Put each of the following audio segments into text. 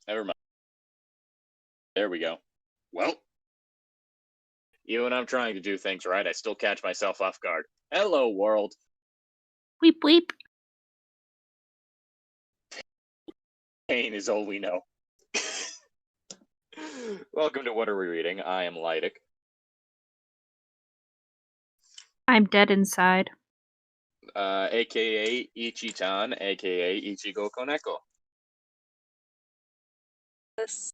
Never mind. There we go. Well, even when I'm trying to do things right, I still catch myself off guard. Hello, world. Weep, weep. Pain is all we know. Welcome to What Are We Reading? I am Llytic. I'm dead inside. AKA Ichi-Tan, AKA Ichigo Koneko. Yes.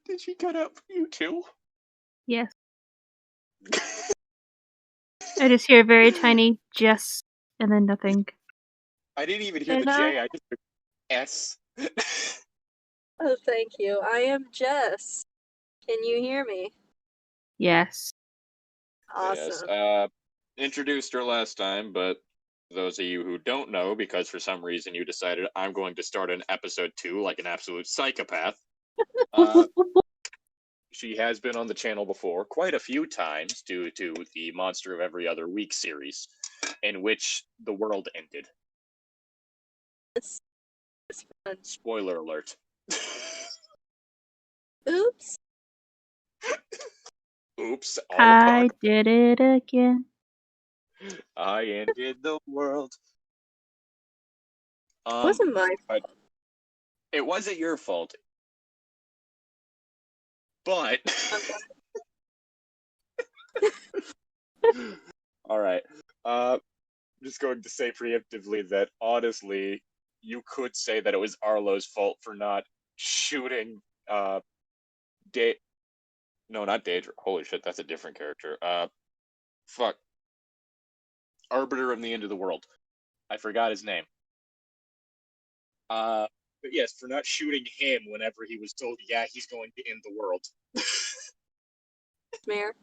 Did she cut out for you too? Yes. I just hear a very tiny Jess and then nothing. I didn't even hear the J, I just heard S. Oh, thank you. I am Jess. Can you hear me? Yes. Awesome. Yes. Introduced her last time, but those of you who don't know, because for some reason you decided I'm going to start an episode 2 like an absolute psychopath. She has been on the channel before quite a few times due to the Monster of Every Other Week series, in which the world ended. It's fun. Spoiler alert. Oops. Oops, all I did it again. I ended the world. It wasn't my fault. It wasn't your fault. But alright. Just going to say preemptively that honestly, you could say that it was Arlo's fault for not shooting no, not Daedra. Holy shit, that's a different character. Fuck. Arbiter of the End of the World. I forgot his name. But yes, for not shooting him whenever he was told, yeah, he's going to end the world. Mayor.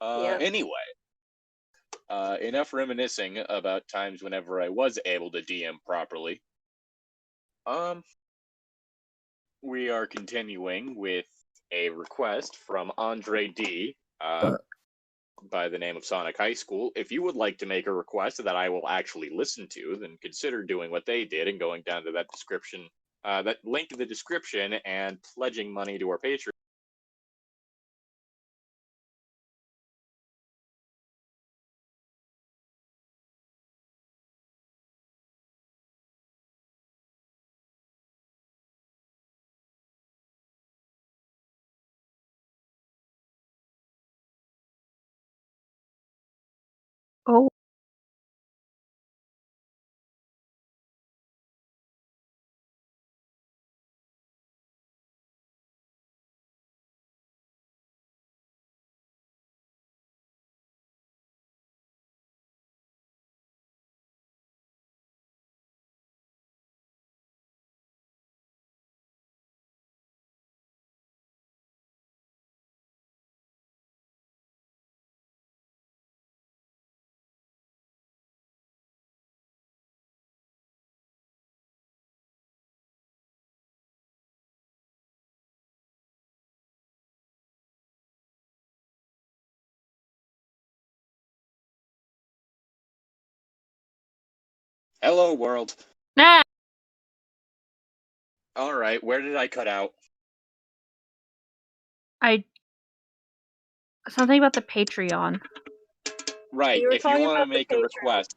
Anyway. Enough reminiscing about times whenever I was able to DM properly. We are continuing with a request from Andre D, by the name of Sonic High School. If you would like to make a request that I will actually listen to, then consider doing what they did and going down to that description, that link in the description and pledging money to our Patreon. Oh. Hello, world. Ah! Alright, where did I cut out? Something about the Patreon. Right, You were if you talking want to about the make a Patreon. request,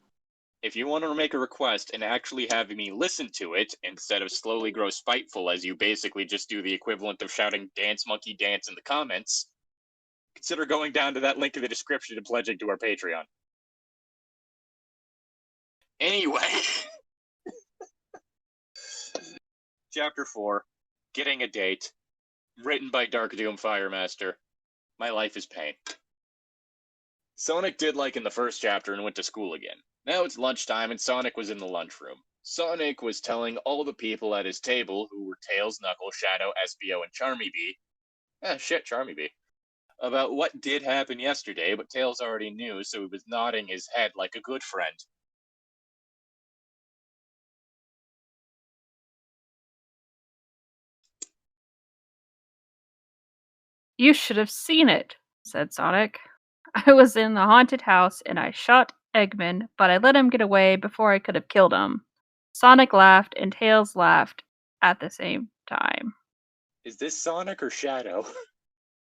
if you want to make a request and actually have me listen to it instead of slowly grow spiteful as you basically just do the equivalent of shouting "Dance Monkey Dance" in the comments, consider going down to that link in the description and pledging to our Patreon. Anyway, Chapter 4, Getting a Date, written by DarkDoomFireMaster. My life is pain. Sonic did like in the first chapter and went to school again. Now it's lunchtime and Sonic was in the lunchroom. Sonic was telling all the people at his table, who were Tails, Knuckles, Shadow, Espio, and Charmybee, Charmybee, about what did happen yesterday, but Tails already knew, so he was nodding his head like a good friend. You should have seen it, said Sonic. I was in the haunted house and I shot Eggman, but I let him get away before I could have killed him. Sonic laughed and Tails laughed at the same time. Is this Sonic or Shadow?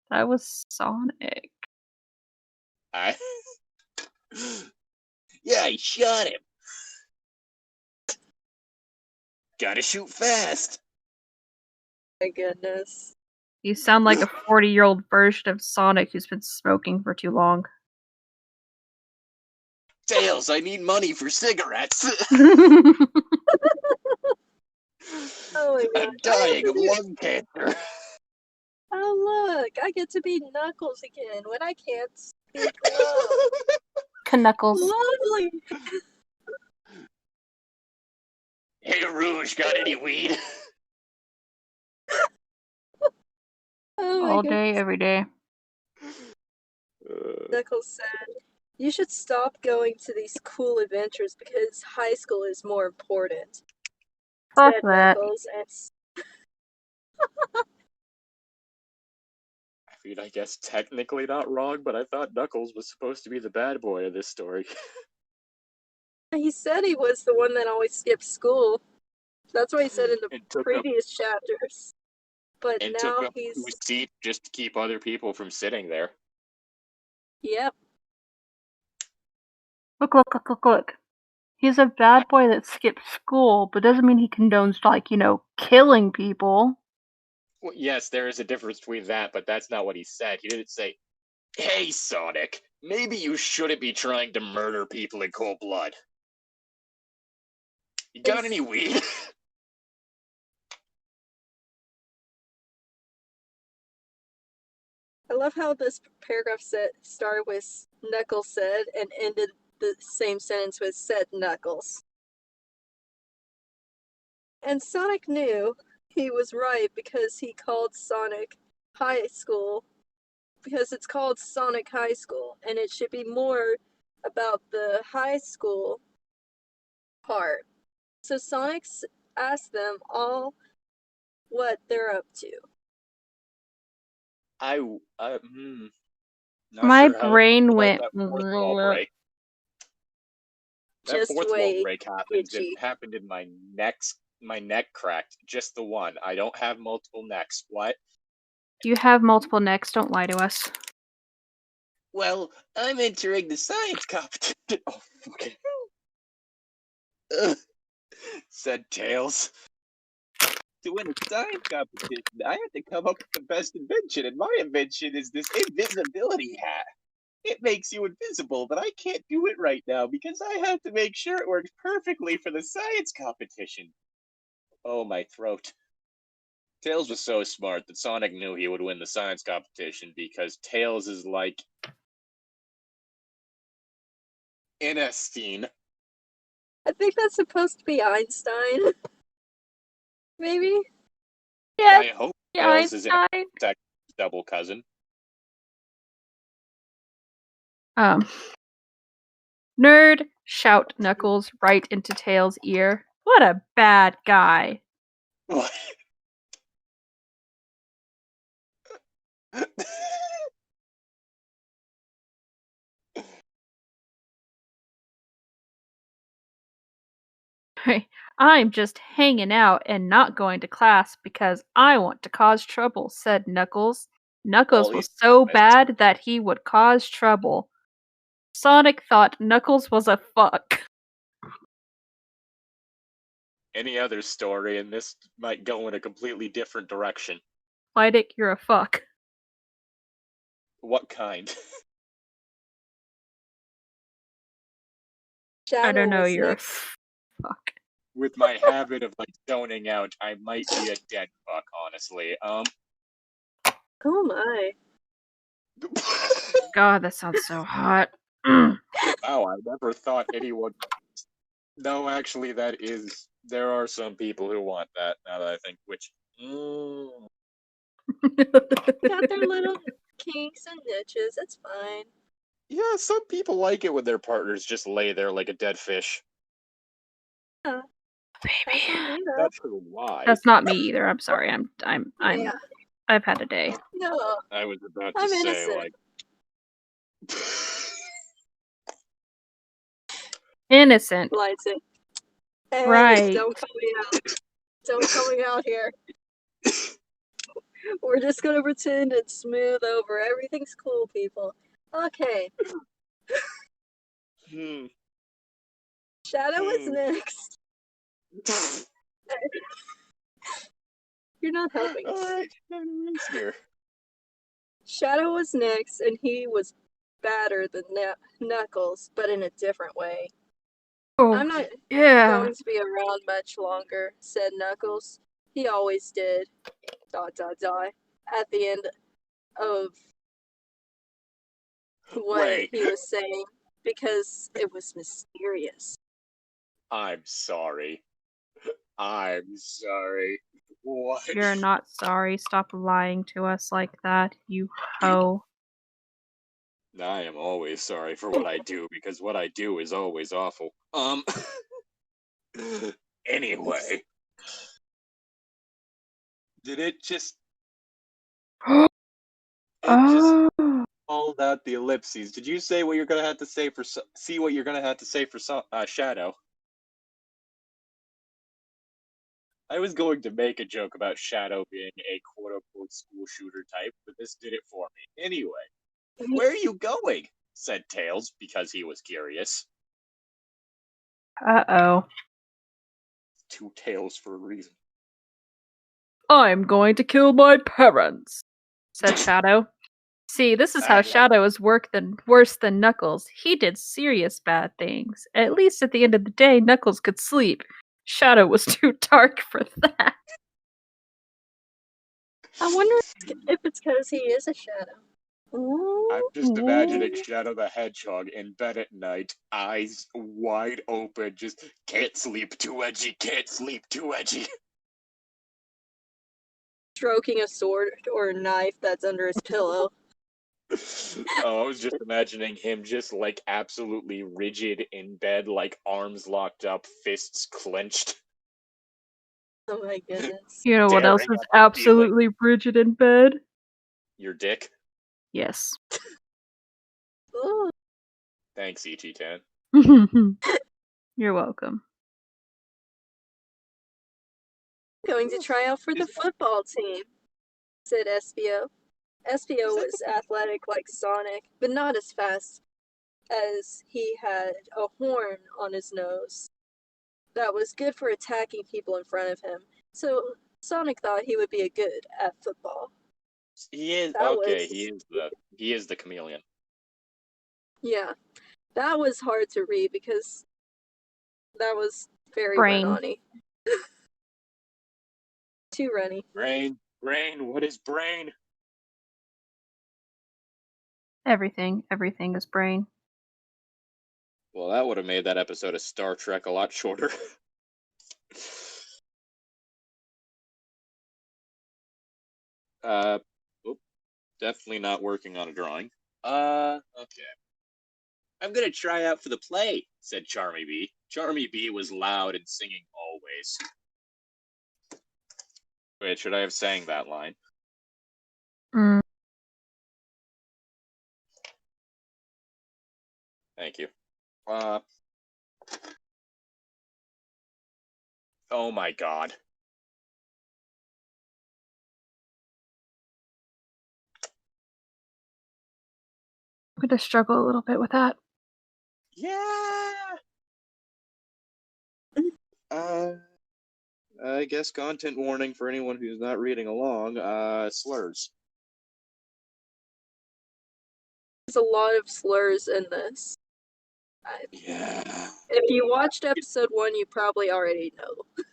That was Sonic. Yeah, he shot him. Gotta shoot fast. My goodness. You sound like a 40-year-old version of Sonic who's been smoking for too long. Tails, I need money for cigarettes. Oh my I'm gosh. dying of lung cancer. Oh look, I get to be Knuckles again when I can't speak love. Knuckles. Lovely. Hey, Rouge, got any weed? Oh my All goodness. day, every day. Knuckles said, "You should stop going to these cool adventures because high school is more important." Fuck Said that. Knuckles, and I mean, I guess technically not wrong, but I thought Knuckles was supposed to be the bad boy of this story. he said he was the one that always skipped school. That's what he said in the And took previous chapters. But and now took up he's 2 seats just to keep other people from sitting there. yep. Look. He's a bad boy that skips school, but doesn't mean he condones, like, killing people. Well, yes, there is a difference between that, but that's not what he said. He didn't say, "Hey, Sonic, maybe you shouldn't be trying to murder people in cold blood. You got any weed?" I love how this paragraph started with Knuckles said and ended the same sentence with said Knuckles. And Sonic knew he was right because he called Sonic High School because it's called Sonic High School and it should be more about the high school part. So Sonic asked them all what they're up to. Not My sure how brain about went. that fourth wall break. That Just fourth wait, wall break Ichi. happened in my neck cracked. Just the one. I don't have multiple necks. What? You have multiple necks, don't lie to us. Well, I'm entering the science competition. Oh, okay. Said Tails. To win a science competition, I have to come up with the best invention, and my invention is this invisibility hat. It makes you invisible, but I can't do it right now because I have to make sure it works perfectly for the science competition. Oh, my throat. Tails was so smart that Sonic knew he would win the science competition because Tails is like Einstein. I think that's supposed to be Einstein. Maybe? Yeah, I hope yeah, Tails is Einstein. a double cousin. Nerd, shout Knuckles right into Tails' ear. What a bad guy. What? I'm just hanging out and not going to class because I want to cause trouble, said Knuckles. Knuckles Well, was he's so honest. bad that he would cause trouble. Sonic thought Knuckles was a fuck. Any other story, and this might go in a completely different direction. Llytic, you're a fuck. What kind? I don't know, was you're next. a fuck. With my habit of zoning out, I might be a dead fuck, honestly. Oh my. God, that sounds so hot. Wow, I never thought anyone. No, actually, there are some people who want that. Now that I think, which. Got their little kinks and niches. It's fine. Yeah, some people like it when their partners just lay there like a dead fish. Yeah. Baby. Not sure why. That's not me either. I'm sorry. Yeah. I've had a day. No. I was about to I'm say, innocent. like. Innocent. Llytic. Hey, Right. don't call me out. Don't call me out here. We're just gonna pretend it's smooth over. Everything's cool, people. Okay, Shadow is next. You're not helping. Alright, here. Shadow was next, and he was badder than Knuckles, but in a different way. Oh, I'm not yeah. going to be around much longer, said Knuckles. He always did. ... At the end of what Wait. he was saying, because it was mysterious. I'm sorry. I'm sorry. What? You're not sorry. Stop lying to us like that, you hoe. I am always sorry for what I do, because what I do is always awful. Anyway. Did it just... It just Oh. called out the ellipses. Did you say what you're gonna have to say for... See what you're gonna have to say for Shadow? I was going to make a joke about Shadow being a quote-unquote school shooter type, but this did it for me. Anyway, where are you going? Said Tails, because he was curious. Uh-oh. Two tails for a reason. I'm going to kill my parents, said Shadow. See, this is how Shadow is worse than Knuckles. He did serious bad things. At least at the end of the day, Knuckles could sleep. Shadow was too dark for that. I wonder if it's because he is a shadow. Ooh. I'm just imagining Shadow the Hedgehog in bed at night, eyes wide open, just can't sleep, too edgy, can't sleep, too edgy. Stroking a sword or a knife that's under his pillow. Oh, I was just imagining him just like absolutely rigid in bed, like arms locked up, fists clenched. Oh my goodness. You know what else Staring is at the absolutely rigid in bed? Your dick? Yes. Ooh. Thanks, Ichi-Tan. You're welcome. Going to try out for the football team, said Espio. Espio was athletic like Sonic, but not as fast, as he had a horn on his nose that was good for attacking people in front of him. So Sonic thought he would be a good at football. He is That okay. was- He is the chameleon. Yeah, that was hard to read because that was very Brain. run-on-y. Too runny. Brain, what is brain? Everything is brain. Well, that would have made that episode of Star Trek a lot shorter. Definitely not working on a drawing. Okay. I'm gonna try out for the play, said Charmy Bee. Charmy Bee was loud and singing always. Wait, should I have sang that line? Mm. Thank you. Oh my god. I'm gonna struggle a little bit with that. Yeah! I guess content warning for anyone who's not reading along, slurs. There's a lot of slurs in this. Yeah. If you watched episode 1, you probably already know.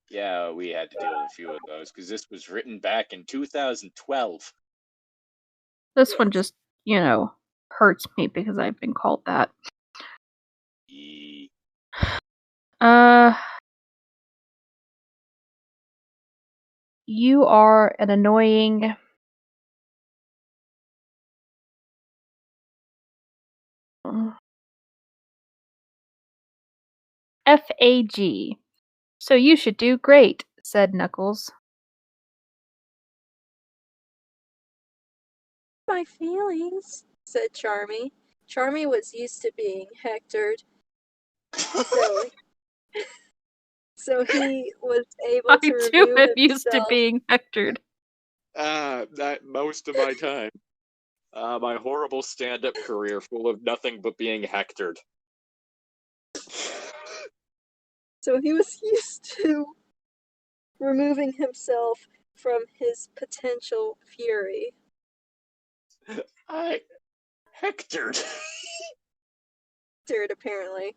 Yeah, we had to deal with a few of those, because this was written back in 2012. This one just, hurts me because I've been called that. You are an annoying... FAG. So you should do great, said Knuckles. My feelings, said Charmy. Charmy was used to being hectored. So he was able I to too remove am used to himself. being hectored. That most of my time. My horrible stand-up career full of nothing but being hectored. So he was used to removing himself from his potential fury. I hectored. Hectored, apparently.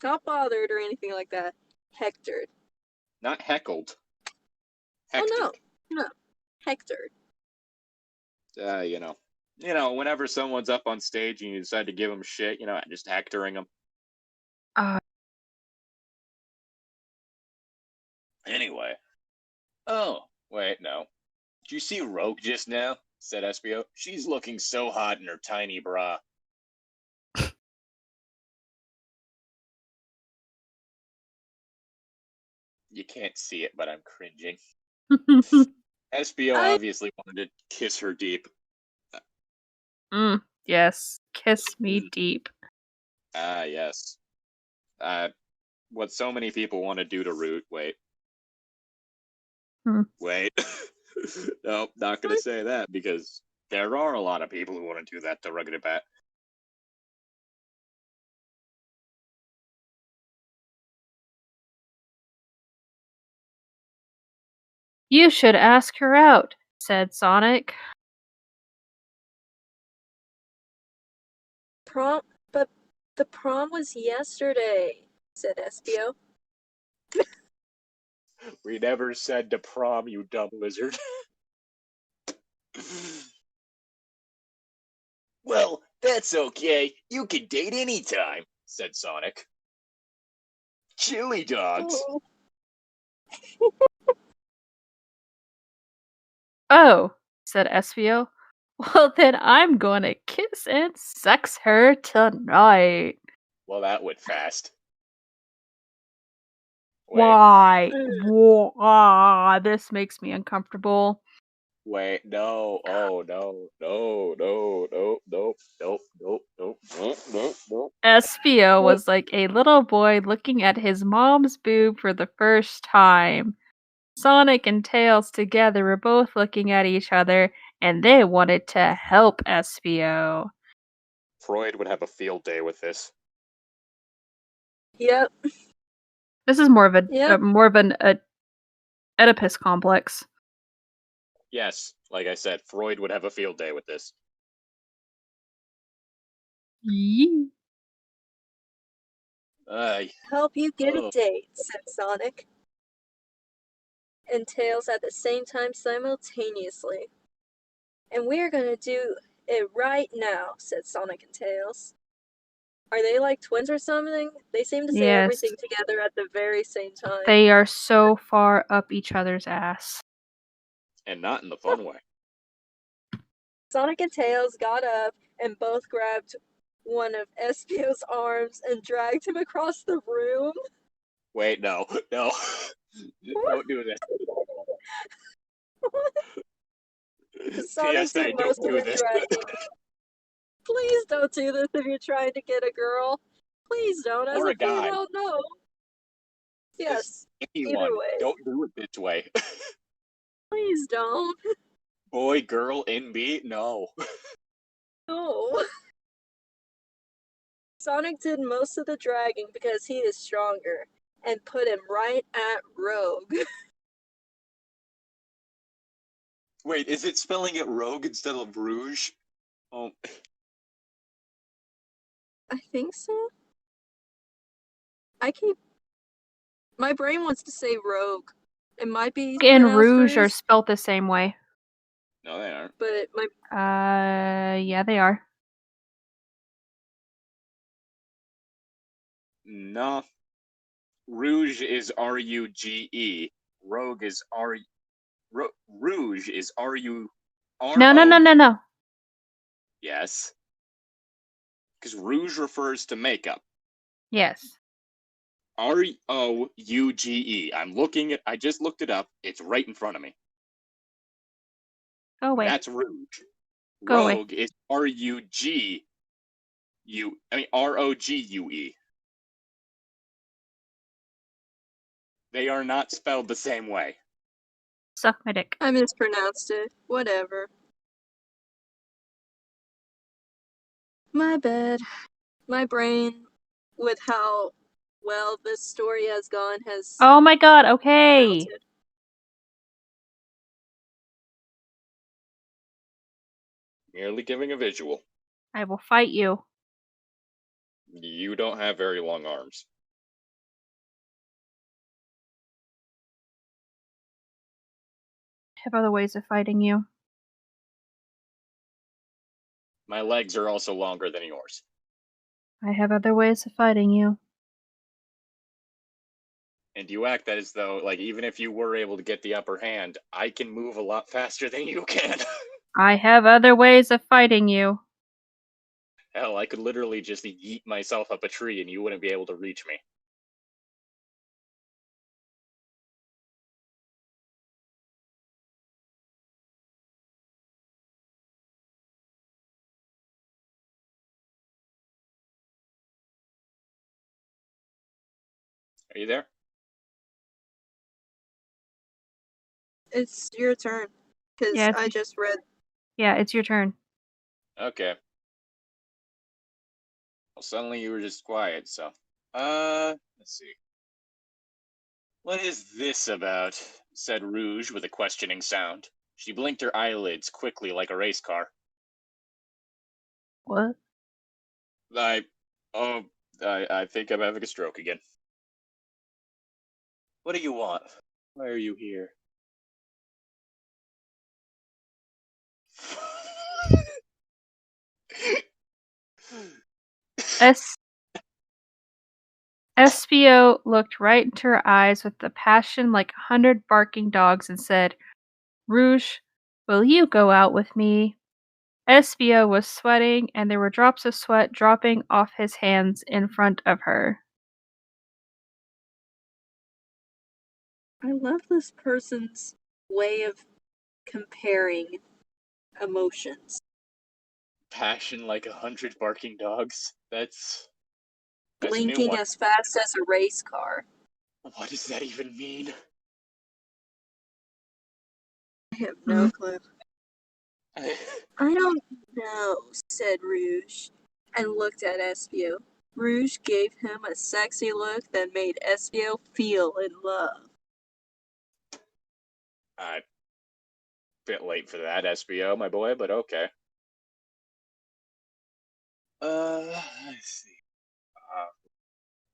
Not bothered or anything like that. Hectored. Not heckled. Hectored. Oh no. Hectored. You know, whenever someone's up on stage and you decide to give them shit, just hectoring them. Anyway. Oh, wait, no. Did you see Rogue just now? Said SBO. She's looking so hot in her tiny bra. You can't see it, but I'm cringing. SBO obviously wanted to kiss her deep. Yes, kiss me deep. Ah, yes. What so many people want to do to Root. Wait. Wait. Nope, not gonna say that, because there are a lot of people who want to do that to Rugged Bat. You should ask her out, said Sonic. But the prom was yesterday, said SBO. We never said to prom, you dumb lizard. Well, that's okay. You can date anytime, said Sonic. Chili dogs. Oh, said SVO. Well, then I'm going to kiss and sex her tonight. Well, that went fast. Wait. Why? This makes me uncomfortable. Wait, no. Oh, no. Nope. SVO was like a little boy looking at his mom's boob for the first time. Sonic and Tails together were both looking at each other, and they wanted to help SVO. Freud would have a field day with this. Yep. This is more of an Oedipus complex. Yes, like I said, Freud would have a field day with this. Yee. Help you get a date, said Sonic and Tails at the same time simultaneously. And we're gonna do it right now, said Sonic and Tails. Are they like twins or something? They seem to say everything together at the very same time. They are so far up each other's ass. And not in the fun way. Sonic and Tails got up and both grabbed one of SBO's arms and dragged him across the room. Wait, no. Don't do this. Sonic PSA, did most don't of do the this. dragging. Please don't do this if you're trying to get a girl. Please don't, as or a a guy. female, no. Yes, either way. Don't do it this way. Please don't. Boy, girl, NB, no. No. Sonic did most of the dragging because he is stronger, and put him right at Rogue. Wait, is it spelling it Rogue instead of Rouge? Oh. I think so. My brain wants to say Rogue. It might be And Rouge are spelled the same way. No, they aren't. But yeah, they are. No. Rouge is R-U-G-E. Rogue is Rouge is R-U-R-O. No. Yes. Because Rouge refers to makeup. Yes. R-O-U-G-E. I just looked it up. It's right in front of me. Go away. That's Rouge. Go Rogue away. is R-O-G-U-E. They are not spelled the same way. Suck my dick. I mispronounced it. Whatever. My bad. My brain, with how well this story has gone, has Oh my god, okay. melted. Merely giving a visual. I will fight you. You don't have very long arms. I have other ways of fighting you. My legs are also longer than yours. I have other ways of fighting you. And you act that as though, like, even if you were able to get the upper hand, I can move a lot faster than you can. I have other ways of fighting you. Hell, I could literally just yeet myself up a tree and you wouldn't be able to reach me. Are you there? It's your turn. Because Yeah, I just read. Yeah, it's your turn. Okay. Well, suddenly you were just quiet, so. Let's see. What is this about? Said Rouge with a questioning sound. She blinked her eyelids quickly like a race car. What? I think I'm having a stroke again. What do you want? Why are you here? SBO looked right into her eyes with a passion like 100 barking dogs and said, Rouge, will you go out with me? SBO was sweating, and there were drops of sweat dropping off his hands in front of her. I love this person's way of comparing emotions. Passion like 100 barking dogs? That's a new Blinking one. as fast as a race car. What does that even mean? I have no clue. I don't know, said Rouge, and looked at Espio. Rouge gave him a sexy look that made Espio feel in love. Bit late for that, SBO, my boy, but okay. Let's see.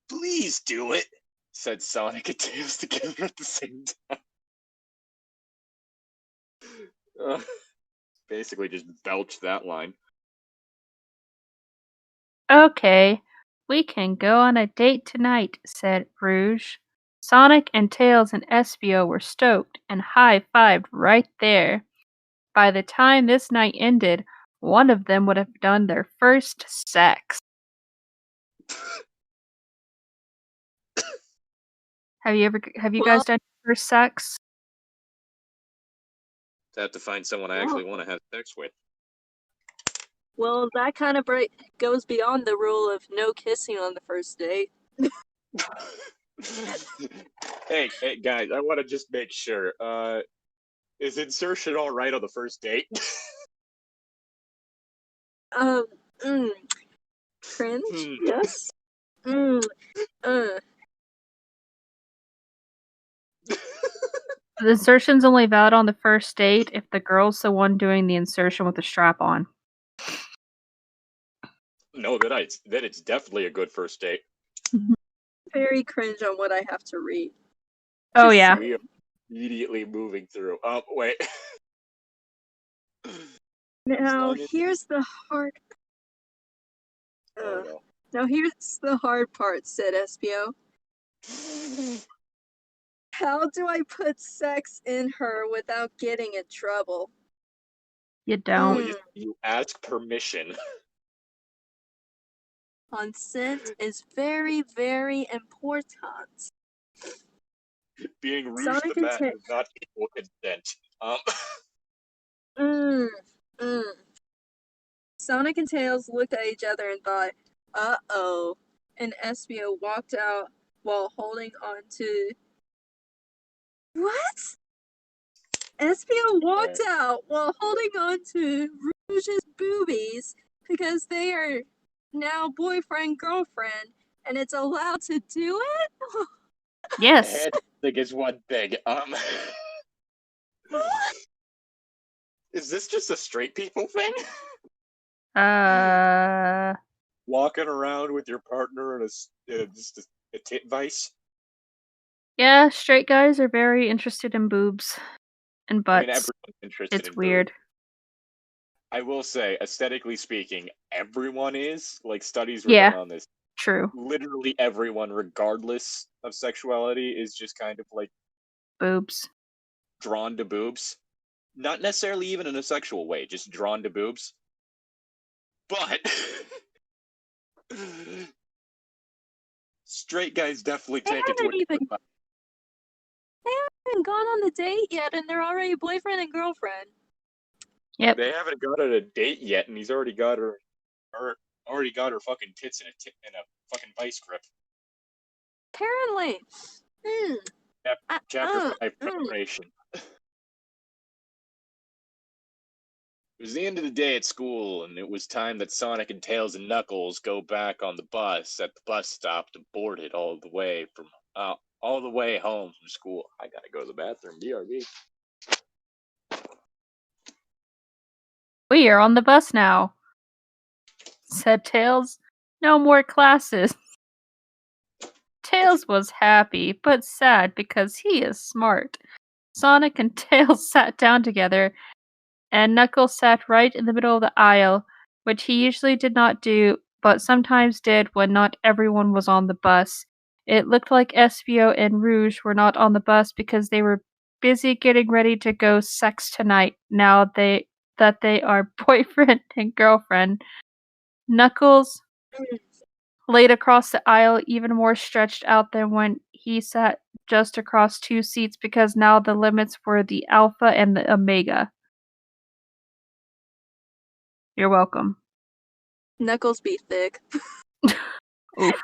Please do it, said Sonic and Tails together at the same time. Basically just belched that line. Okay, we can go on a date tonight, said Rouge. Sonic and Tails and Espio were stoked and high-fived right there. By the time this night ended, one of them would have done their first sex. Have you guys done your first sex? Have to find someone I actually want to have sex with. Well, that kind of goes beyond the rule of no kissing on the first date. Hey, guys, I want to just make sure. Is insertion all right on the first date? Cringe? Yes? The insertion's only valid on the first date if the girl's the one doing the insertion with the strap on. No, then it's definitely a good first date. Very cringe on what I have to read. Oh, yeah. We are immediately moving through. Wait. Now, here's the hard... Oh, no. Now, here's the hard part, said Espio. How do I put sex in her without getting in trouble? You don't. Well, you ask permission. Consent is very, very important. Being Rouge Sonic the and Bat does not equal consent. Sonic and Tails looked at each other and thought, uh-oh. And Espio walked out while holding on to What? Espio walked out while holding on to Rouge's boobies because they are now boyfriend-girlfriend, and it's allowed to do it? Yes. I think it's one thing. Is this just a straight people thing? Walking around with your partner in just a tit vice? Yeah, straight guys are very interested in boobs and butts. I mean, everyone's interested It's in weird. boobs. I will say, aesthetically speaking, everyone is. Like, studies were Yeah. done on this. True. Literally everyone, regardless of sexuality, is just kind of like Boobs. drawn to boobs. Not necessarily even in a sexual way, just drawn to boobs. But straight guys definitely take it to a different level. They haven't gone on the date yet, and they're already boyfriend and girlfriend. Yep. They haven't got on a date yet, and he's already got her fucking tits in a fucking vice grip. Apparently. Chapter 5, preparation. It was the end of the day at school, and it was time that Sonic and Tails and Knuckles go back on the bus at the bus stop to board it all the way home from school. I gotta go to the bathroom, BRB. We are on the bus now, said Tails. No more classes. Tails was happy, but sad because he is smart. Sonic and Tails sat down together, and Knuckles sat right in the middle of the aisle, which he usually did not do, but sometimes did when not everyone was on the bus. It looked like Espio and Rouge were not on the bus because they were busy getting ready to go sex tonight now that they are boyfriend and girlfriend. Knuckles laid across the aisle even more stretched out than when he sat just across two seats because now the limits were the Alpha and the Omega. You're welcome. Knuckles be thick. Oof.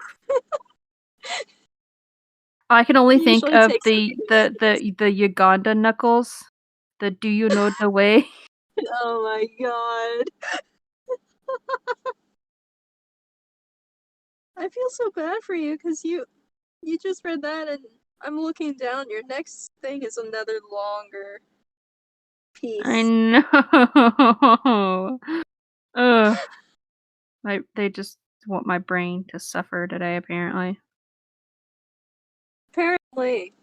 I can only think Usually of takes the Uganda Knuckles. The Do You Know the Way? Oh my god. I feel so bad for you because you just read that and I'm looking down. Your next thing is another longer piece. I know. Ugh. They just want my brain to suffer today, apparently. Apparently.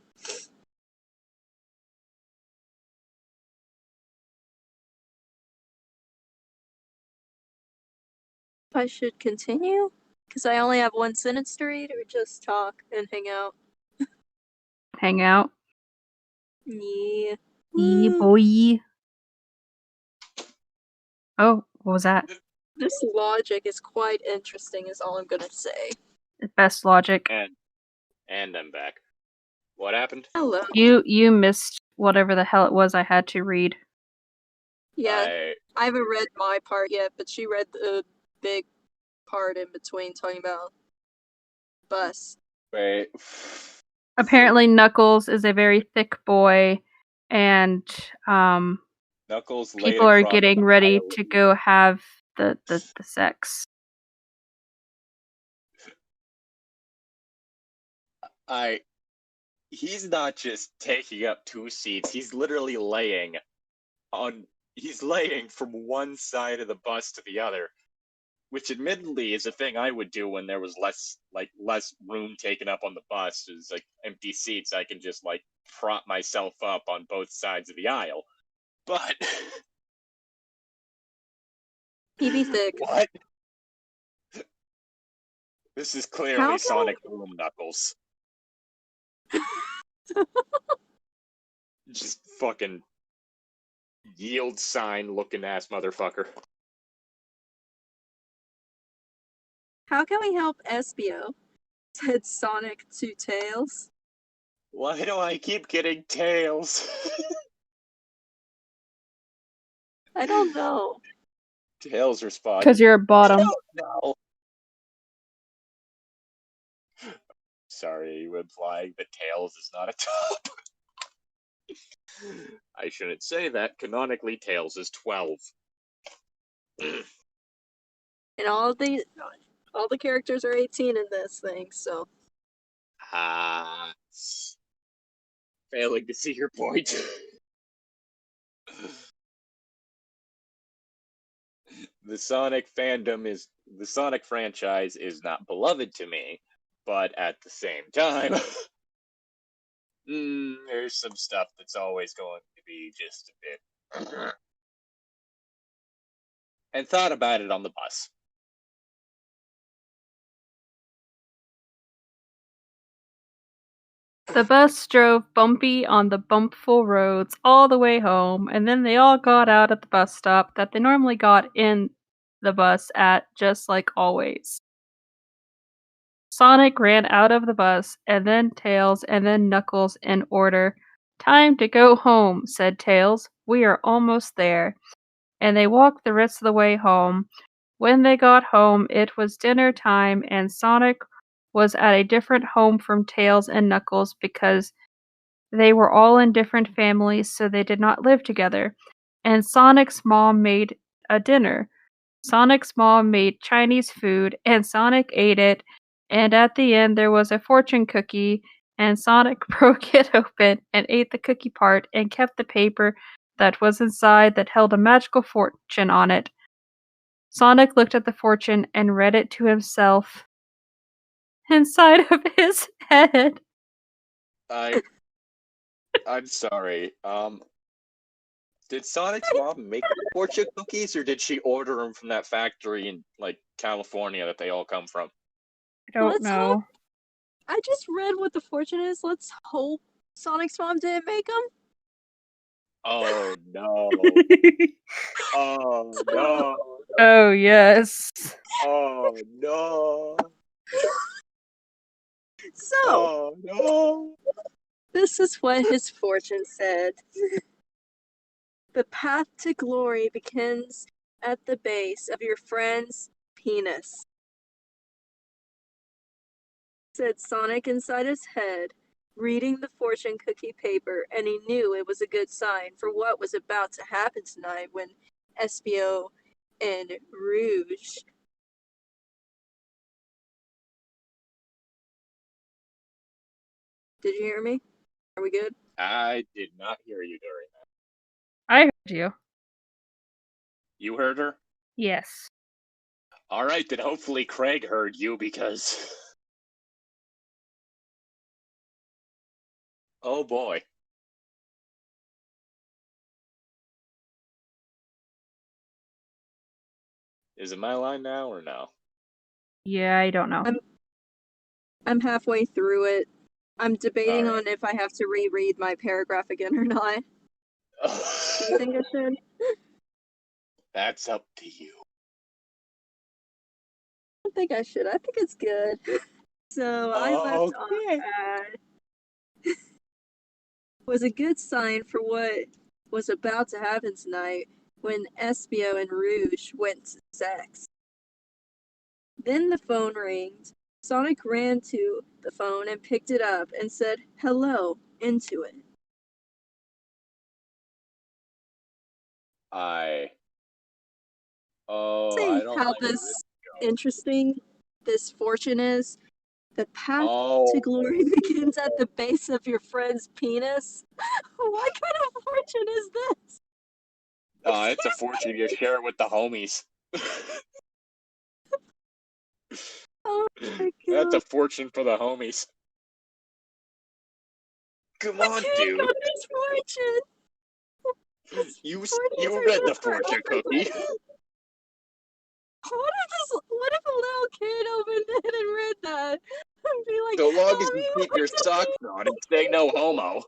I should continue? Because I only have one sentence to read, or just talk and hang out? Hang out. Yeah. Yeah, boy. Oh, what was that? This logic is quite interesting, is all I'm gonna say. The best logic. And I'm back. What happened? Hello. You missed whatever the hell it was I had to read. Yeah, I haven't read my part yet, but she read the big part in between talking about bus. Wait. Apparently, Knuckles is a very thick boy, and Knuckles people are getting ready to go have the sex. He's not just taking up two seats, he's literally laying from one side of the bus to the other, which admittedly is a thing I would do when there was less room taken up on the bus. Is like empty seats, I can just like prop myself up on both sides of the aisle. But He be thick. What? This is clearly Sonic Boom Knuckles. Just fucking yield sign looking ass motherfucker. How can we help Espio? Said Sonic to Tails. Why do I keep getting Tails? I don't know. Tails responds. Because you're a bottom. I don't know. Sorry, you implying that Tails is not a top. I shouldn't say that. Canonically, Tails is 12. And all the characters are 18 in this thing, so Failing to see your point. The Sonic franchise is not beloved to me, but at the same time, there's some stuff that's always going to be just a bit. And thought about it on the bus. The bus drove bumpy on the bumpful roads all the way home, and then they all got out at the bus stop that they normally got in the bus at, just like always. Sonic ran out of the bus, and then Tails, and then Knuckles in order. "Time to go home," said Tails. "We are almost there." And they walked the rest of the way home. When they got home, it was dinner time, and Sonic was at a different home from Tails and Knuckles because they were all in different families, so they did not live together. And Sonic's mom made a dinner. Sonic's mom made Chinese food, and Sonic ate it, and at the end there was a fortune cookie, and Sonic broke it open and ate the cookie part and kept the paper that was inside that held a magical fortune on it. Sonic looked at the fortune and read it to himself inside of his head. I'm sorry. Did Sonic's mom make fortune cookies, or did she order them from that factory in like California that they all come from? I don't Let's know. I just read what the fortune is. Let's hope Sonic's mom didn't make them. Oh no! Oh no! Oh, yes. Oh no! So, Oh no! this is what his fortune said. The path to glory begins at the base of your friend's penis, said Sonic inside his head, reading the fortune cookie paper, and he knew it was a good sign for what was about to happen tonight when Espio and Rouge. Did you hear me? Are we good? I did not hear you during that. I heard you. You heard her? Yes. Alright, then hopefully Craig heard you because. Oh boy. Is it my line now or no? Yeah, I don't know. I'm halfway through it. I'm debating Alright. on if I have to reread my paragraph again or not. Do you think I should? That's up to you. I don't think I should. I think it's good. So I left off at was a good sign for what was about to happen tonight when Espio and Rouge went to sex. Then the phone rang. Sonic ran to the phone and picked it up and said hello into it. I Say don't how like this interesting this fortune is. The path Oh, to glory begins at the base of your friend's penis. What kind of fortune is this? it's a fortune you share with the homies. Oh my That's god. a fortune for the homies. Come I on, can't dude. got this fortune. You Fortunes are read the good for fortune cookie. everybody. What if a little kid opened it and read that and be like, So long as you Mommy, keep your what's socks on and say no homo.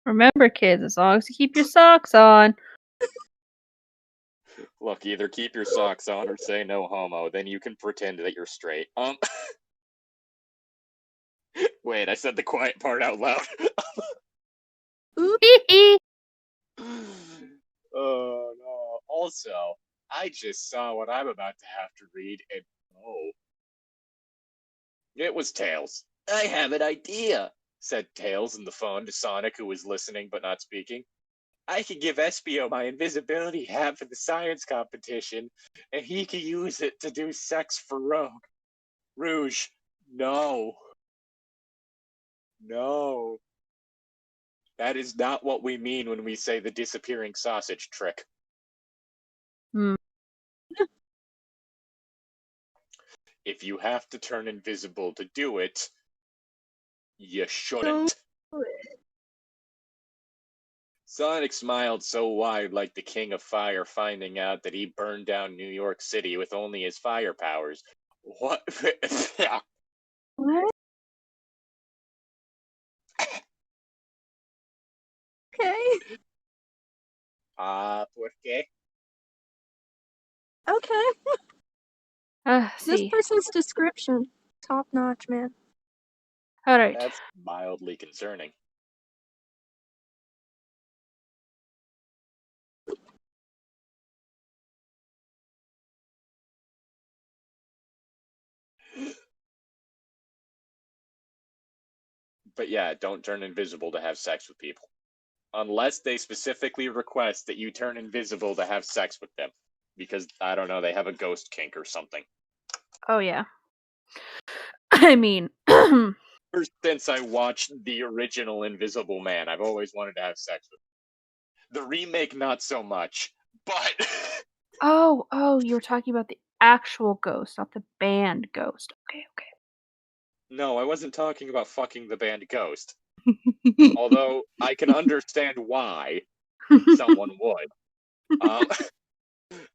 Remember, kids, as long as you keep your socks on. Look, either keep your socks on or say no homo, then you can pretend that you're straight. Wait, I said the quiet part out loud. Oops. Oh no. Also, I just saw what I'm about to have to read, and oh. It was Tails. I have an idea, said Tails in the phone to Sonic, who was listening but not speaking. I could give Espio my invisibility hat for the science competition, and he could use it to do sex for Rogue. Rouge, no. No. That is not what we mean when we say the disappearing sausage trick. Hmm. If you have to turn invisible to do it, you shouldn't. Sonic smiled so wide like the King of Fire finding out that he burned down New York City with only his fire powers. What? What? Okay. ¿Por qué? Okay. This See. person's description, top notch, man. All right. That's mildly concerning. But yeah, don't turn invisible to have sex with people. Unless they specifically request that you turn invisible to have sex with them. Because, I don't know, they have a ghost kink or something. Oh, yeah. I mean, Ever since I watched the original Invisible Man, I've always wanted to have sex with him. The remake, not so much. But... oh, you were talking about the actual ghost, not the band Ghost. Okay. No, I wasn't talking about fucking the band Ghost. Although, I can understand why someone would.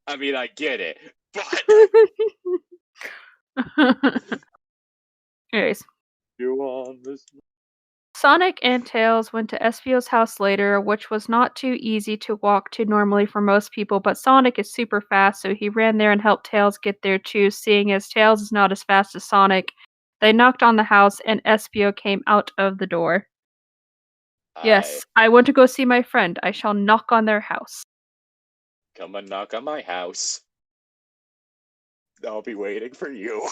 I mean, I get it, but... Anyways. You on this... Sonic and Tails went to Espio's house later, which was not too easy to walk to normally for most people, but Sonic is super fast, so he ran there and helped Tails get there too, seeing as Tails is not as fast as Sonic. They knocked on the house, and Espio came out of the door. Yes, I want to go see my friend. I shall knock on their house. Come and knock on my house. I'll be waiting for you.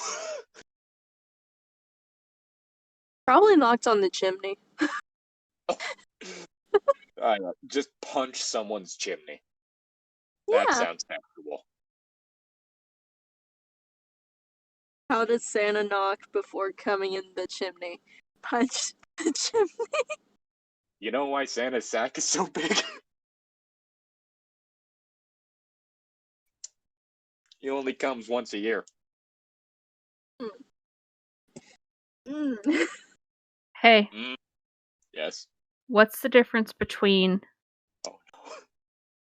Probably knocked on the chimney. Just punch someone's chimney. Yeah. That sounds comfortable. How does Santa knock before coming in the chimney? Punch the chimney. You know why Santa's sack is so big? He only comes once a year. Hey. Yes. What's the difference between no.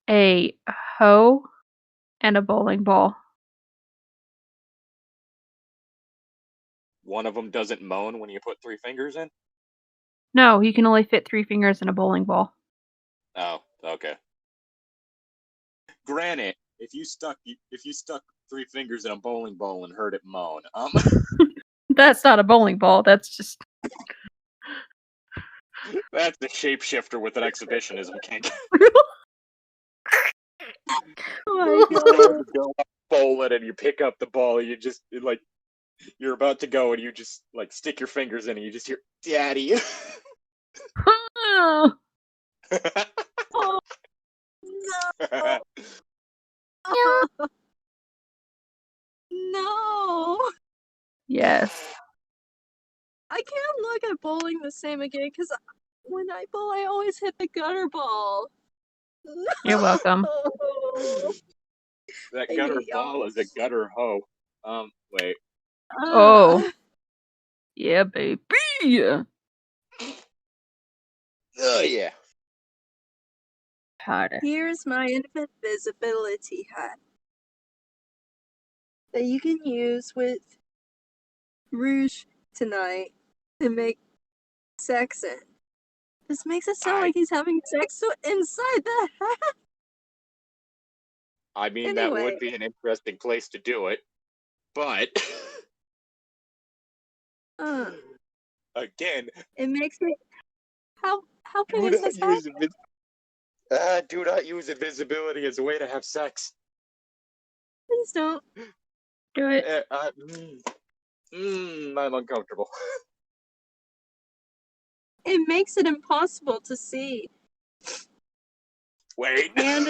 a hoe and a bowling ball? One of them doesn't moan when you put 3 fingers in? No, you can only fit 3 fingers in a bowling ball. Oh, okay. Granted, if you stuck 3 fingers in a bowling ball and heard it moan, That's not a bowling ball, that's just... That's the shapeshifter with an exhibitionism kink. Oh my god. You go up bowling and you pick up the ball, you just, you're about to go and you just, stick your fingers in and you just hear, Daddy! Oh, no. No. Yes. I can't look at bowling the same again because when I bowl, I always hit the gutter ball. No. You're welcome. That gutter ball is a gutter hoe. Wait. Oh. Yeah, baby. Oh, yeah. Harder. Here's my invisibility hat that you can use with Rouge tonight to make sex in. This makes it sound like he's having sex inside the hat. I mean, Anyway. That would be an interesting place to do it, but again, it makes it. How big is this hat? Do not use invisibility as a way to have sex. Please don't. Do it. I'm uncomfortable. It makes it impossible to see. Wait. And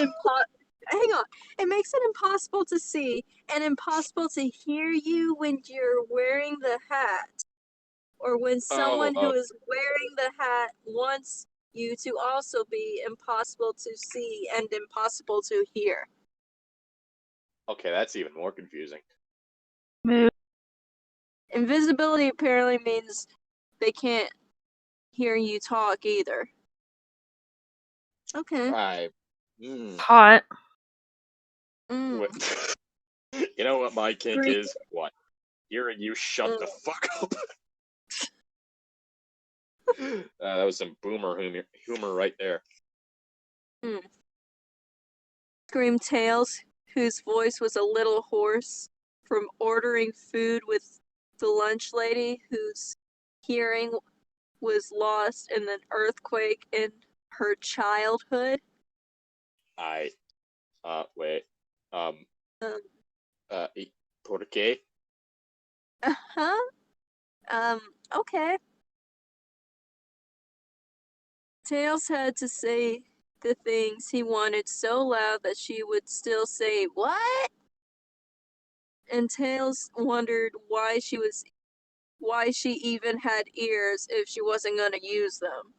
hang on. It makes it impossible to see and impossible to hear you when you're wearing the hat. Or when someone who is wearing the hat wants you to also be impossible to see and impossible to hear. Okay, that's even more confusing. Invisibility apparently means they can't hear you talk either. Okay. Hot. What? You know what my kink Greek. is? What? Hearing you shut the fuck up. That was some boomer humor right there. Screamed Tails, whose voice was a little hoarse from ordering food with the lunch lady, whose hearing was lost in an earthquake in her childhood. Wait. ¿Por qué? Okay. Tails had to say the things he wanted so loud that she would still say, "What?" And Tails wondered why she even had ears if she wasn't gonna use them.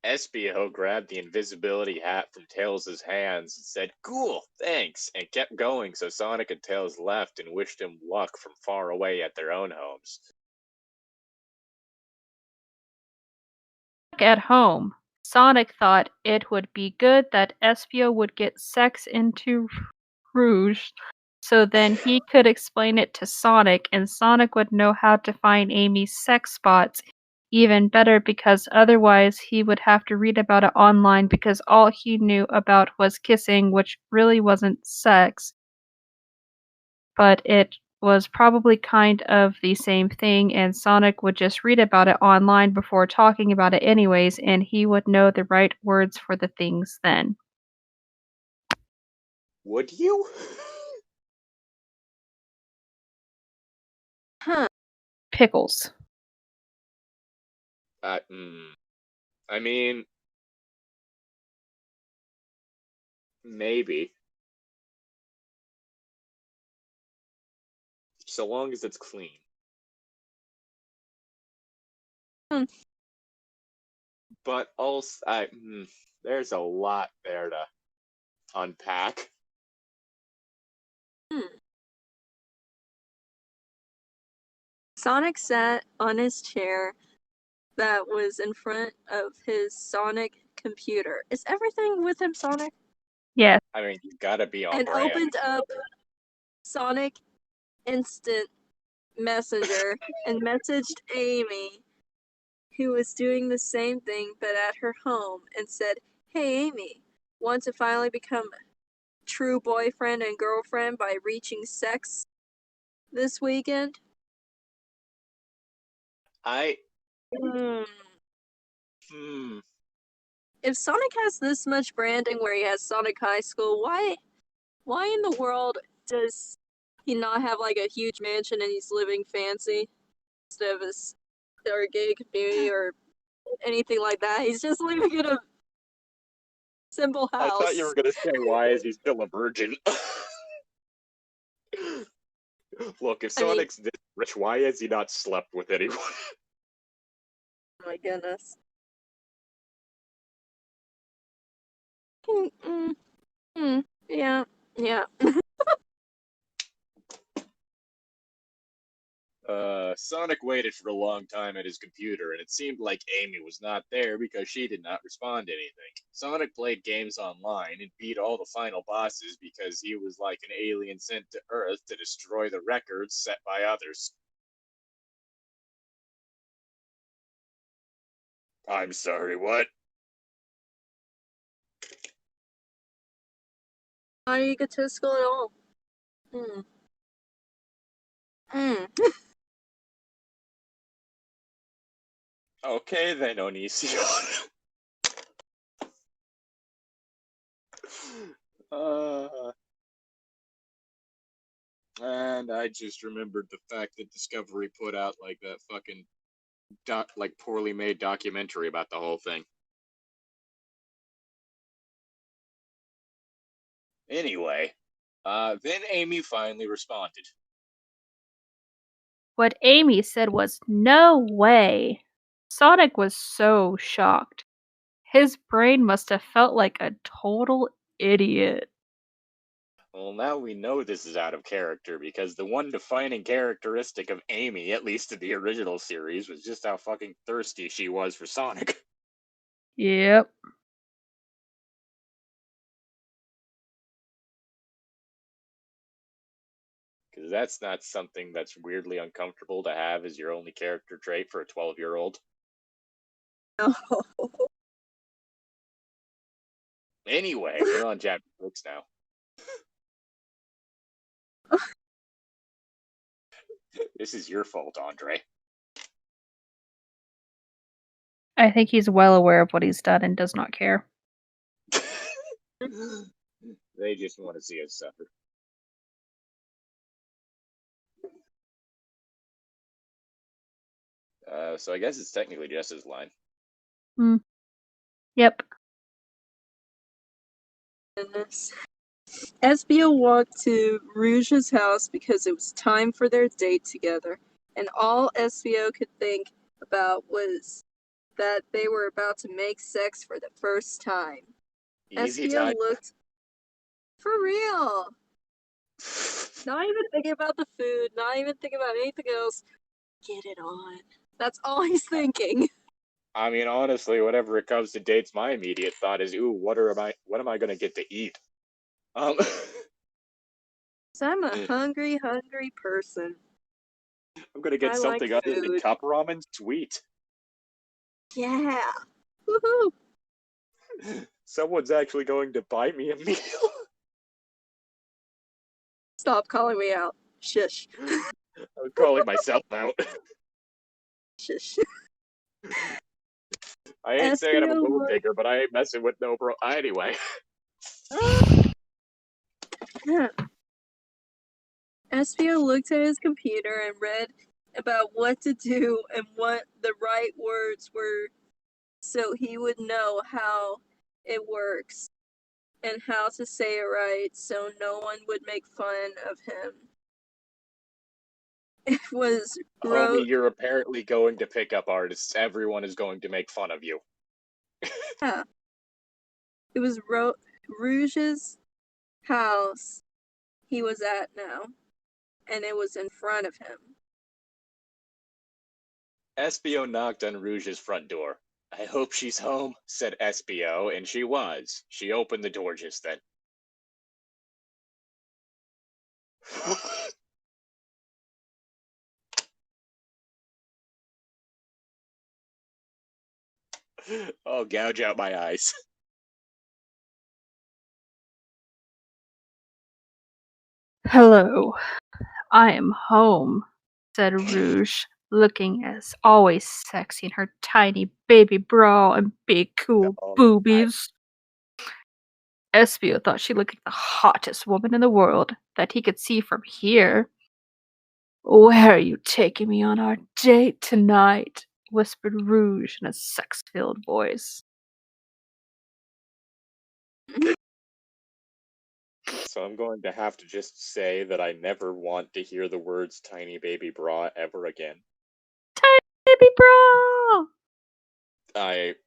Espio grabbed the invisibility hat from Tails' hands and said, "Cool, thanks," and kept going, so Sonic and Tails left and wished him luck from far away at their own homes. At home, Sonic thought it would be good that Espio would get sex into Rouge, so then he could explain it to Sonic, and Sonic would know how to find Amy's sex spots even better, because otherwise he would have to read about it online, because all he knew about was kissing, which really wasn't sex. But it was probably kind of the same thing, and Sonic would just read about it online before talking about it anyways, and he would know the right words for the things then. Would you? Pickles. I mean, maybe. So long as it's clean. But also, there's a lot there to unpack. Sonic sat on his chair that was in front of his Sonic computer. Is everything with him, Sonic? Yes. I mean, you gotta be on And brand. opened up Sonic Instant Messenger and messaged Amy, who was doing the same thing but at her home, and said, "Hey Amy, want to finally become true boyfriend and girlfriend by reaching sex this weekend?" If Sonic has this much branding where he has Sonic High School, why in the world does he not have like a huge mansion and he's living fancy instead of his or gay community or anything like that? He's just living in a simple house. I thought you were gonna say, why is he still a virgin? Look, if Sonic's this rich, why has he not slept with anyone? Oh my goodness. Yeah. Sonic waited for a long time at his computer, and it seemed like Amy was not there because she did not respond to anything. Sonic played games online and beat all the final bosses because he was like an alien sent to Earth to destroy the records set by others. I'm sorry, what? Not egotistical at all. Okay then, Onision. And I just remembered the fact that Discovery put out like that fucking poorly made documentary about the whole thing. Anyway, then Amy finally responded. What Amy said was, "No way." Sonic was so shocked. His brain must have felt like a total idiot. Well, now we know this is out of character because the one defining characteristic of Amy, at least in the original series, was just how fucking thirsty she was for Sonic. Yep. Because that's not something that's weirdly uncomfortable to have as your only character trait for a 12-year-old. No. Anyway, we're on chapter 6 now. This is your fault, Andre. I think he's well aware of what he's done and does not care. They just want to see us suffer. So I guess it's technically Jess's line. Yep. Goodness. Espio walked to Rouge's house because it was time for their date together, and all Espio could think about was that they were about to make sex for the first time. Easy Espio time. looked for real. Not even thinking about the food, not even thinking about anything else. Get it on. That's all he's thinking. I mean, honestly, whenever it comes to dates, my immediate thought is, "Ooh, what am I gonna get to eat?" So I'm a hungry person. I'm gonna get I like something other than food. cup ramen sweet. Yeah. Woohoo. Someone's actually going to buy me a meal. Stop calling me out. Shush. I'm calling myself out. Shush. I ain't saying I'm a Espio gold looked- digger, but I ain't messing with no bro. Anyway. Espio looked at his computer and read about what to do and what the right words were so he would know how it works and how to say it right so no one would make fun of him. It was Homie, you're apparently going to pick up artists. Everyone is going to make fun of you. yeah. It was Rouge's house he was at now, and it was in front of him. Espio knocked on Rouge's front door. "I hope she's home," said Espio, and she was. She opened the door just then. I'll gouge out my eyes. "Hello, I am home," said Rouge, looking as always sexy in her tiny baby bra and big cool Oh, boobies. Espio thought she looked like the hottest woman in the world that he could see from here. "Where are you taking me on our date tonight?" whispered Rouge in a sex-filled voice. So I'm going to have to just say that I never want to hear the words tiny baby bra ever again. Tiny baby bra! If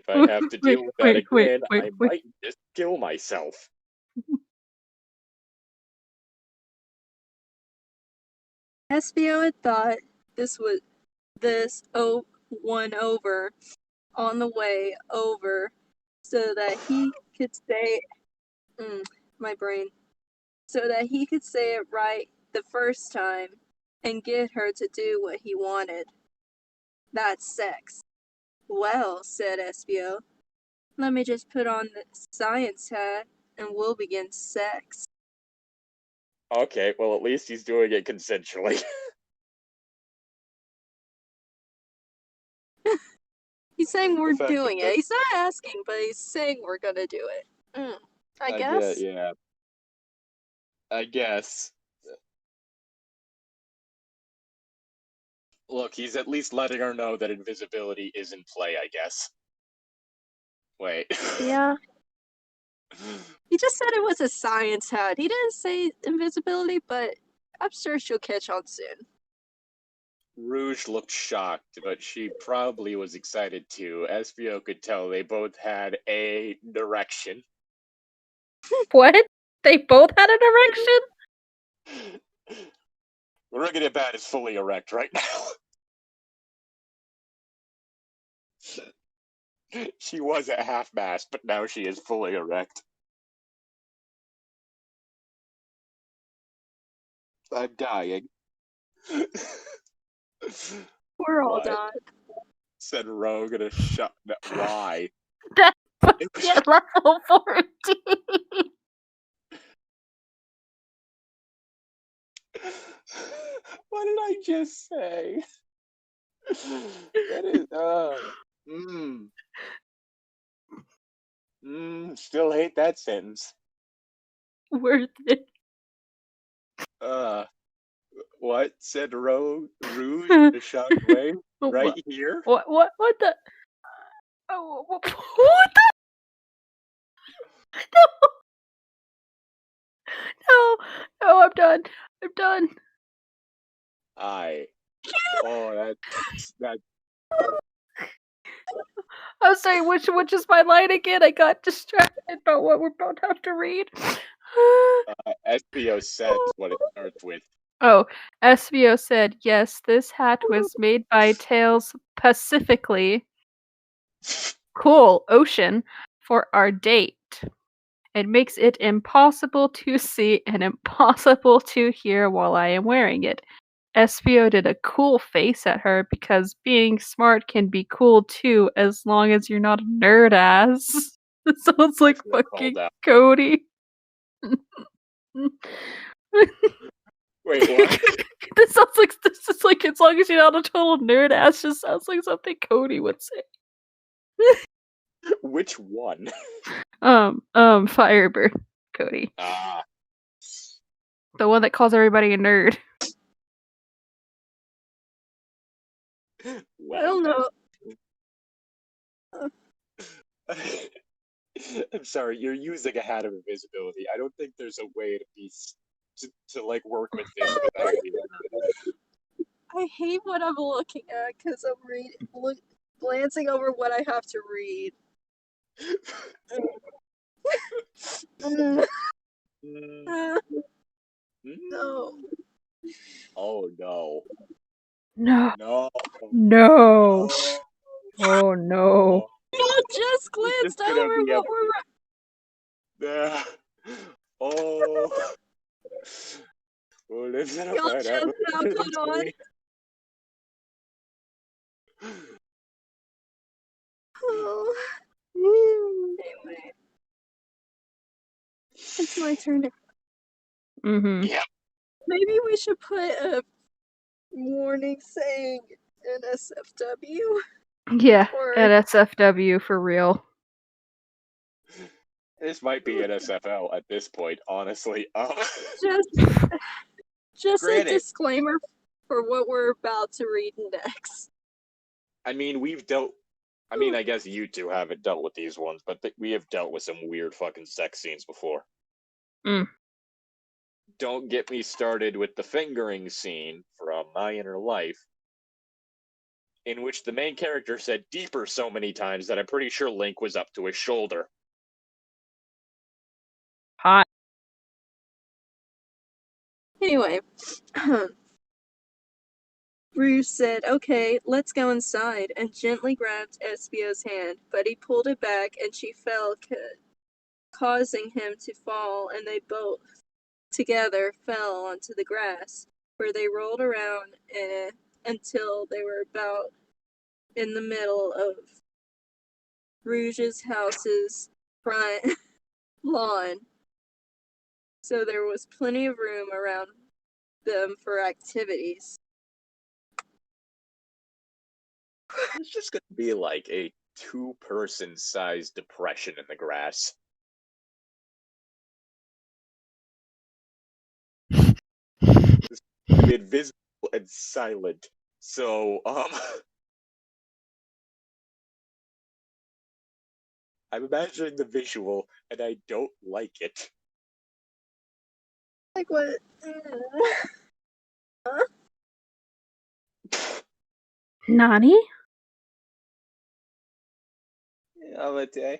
I have to deal with that again, I might just kill myself. Espio had thought this one over on the way over so that he could say my brain so that he could say it right the first time and get her to do what he wanted. That's sex. Well, said Espio, let me just put on the science hat and we'll begin sex. Okay, well, at least he's doing it consensually. He's saying we're fact doing that- it. He's not asking, but he's saying we're gonna do it. I guess. Yeah. I guess. Look, he's at least letting her know that invisibility is in play, I guess. Wait. Yeah. He just said it was a science hat. He didn't say invisibility, but I'm sure she'll catch on soon. Rouge looked shocked, but she probably was excited too. SBO could tell they both had a direction. What? They both had an erection? Rigabat is fully erect right now. She was at half-mast, but now she is fully erect. I'm dying. We're all What? dying. Said Rogue in a shot. Why? That's fucking level 14. What did I just say? That is, still hate that sentence. Worth it. What? Said Rouge in a shocked way? Right here? What the? Oh, what the? No, I'm done. I'm done. Oh, that. I'm sorry, which is my line again? I got distracted about what we're about to have to read. SPO said what it starts with. Oh, SVO said, yes, this hat was made by Tails Pacifically. Cool, Ocean, for our date. It makes it impossible to see and impossible to hear while I am wearing it. SVO did a cool face at her because being smart can be cool too as long as you're not a nerd ass. It sounds like SVO fucking called out. Cody. Wait, what? This is like as long as you're not a total nerd ass, just sounds like something Cody would say. Which one? Firebird Cody. Ah. The one that calls everybody a nerd. I don't know. I'm sorry, you're using a hat of invisibility. I don't think there's a way to be to like work with this without I hate what I'm looking at because I'm glancing over what I have to read. No. Oh no. No. No. No. Oh no. I just glanced over what we're. Yeah. Oh. Y'all just now put on. Oh. Anyway. It's my turn. Mm-hmm. Yeah. Maybe we should put a warning saying NSFW. Yeah, Or at SFW for real. This might be an SFL at this point, honestly. just a Granted. disclaimer for what we're about to read next. I mean, I guess you two haven't dealt with these ones, but we have dealt with some weird fucking sex scenes before. Don't get me started with the fingering scene from My Inner Life, in which the main character said deeper so many times that I'm pretty sure Link was up to his shoulder. Hot. Anyway, Bruce said, "Okay, let's go inside," and gently grabbed SBO's hand, but he pulled it back and she fell, causing him to fall, and they both together fell onto the grass, where they rolled around until they were about in the middle of Rouge's house's front lawn. So there was plenty of room around them for activities. It's just gonna be like a 2-person sized depression in the grass. It's gonna be invisible and silent. So, I'm imagining the visual, and I don't like it. Like what? Nani? Yamate.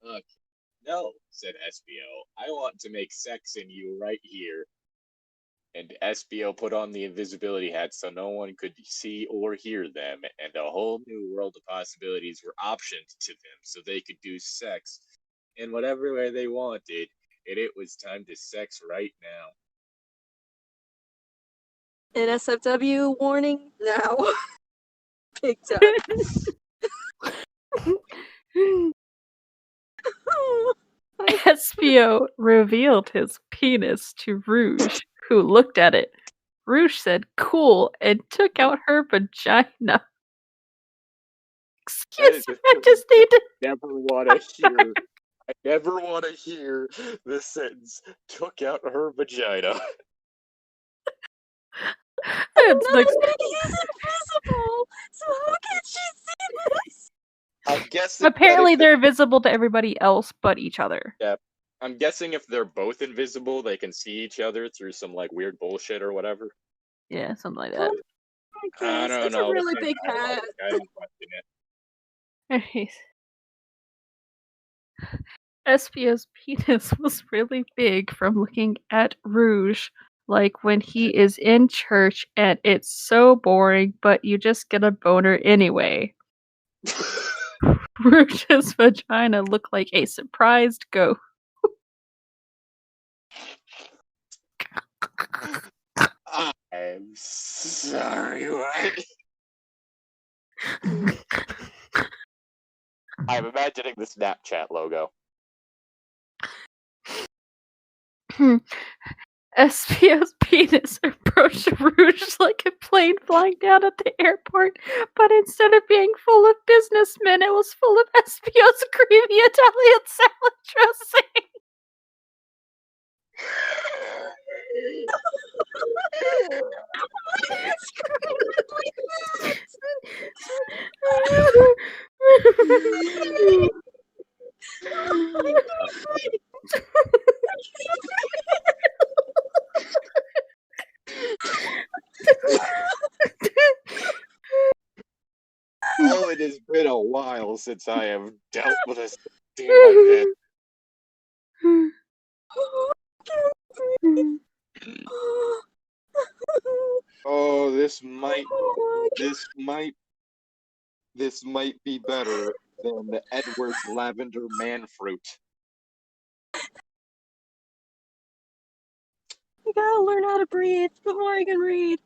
Look, no, said SBO. I want to make sex in you right here. And SBO put on the invisibility hat so no one could see or hear them, and a whole new world of possibilities were optioned to them so they could do sex in whatever way they wanted, and it was time to sex right now. NSFW warning now. Big time. SBO revealed his penis to Rouge, who looked at it. Rouge said cool and took out her vagina. Excuse me, I just need to. Never want to hear. I never want to hear the sentence. Took out her vagina. It's like, He's invisible, so how can she see this? I'm guessing. apparently, they're visible to everybody else but each other. Yeah. I'm guessing if they're both invisible, they can see each other through some like weird bullshit or whatever. Yeah, something like that. I don't That's know. a really big hat. I didn't question it. SBO's penis was really big from looking at Rouge, like when he is in church and it's so boring, but you just get a boner anyway. Rouge's vagina looked like a surprised ghost. I'm sorry, what? I'm imagining the Snapchat logo. SBO's penis approached Rouge like a plane flying down at the airport, but instead of being full of businessmen, it was full of SBO's creamy Italian salad dressing. Oh, it has been a while since I have dealt with a scene like this. Oh, this might be better than the Edward's lavender man fruit. I gotta learn how to breathe before I can read.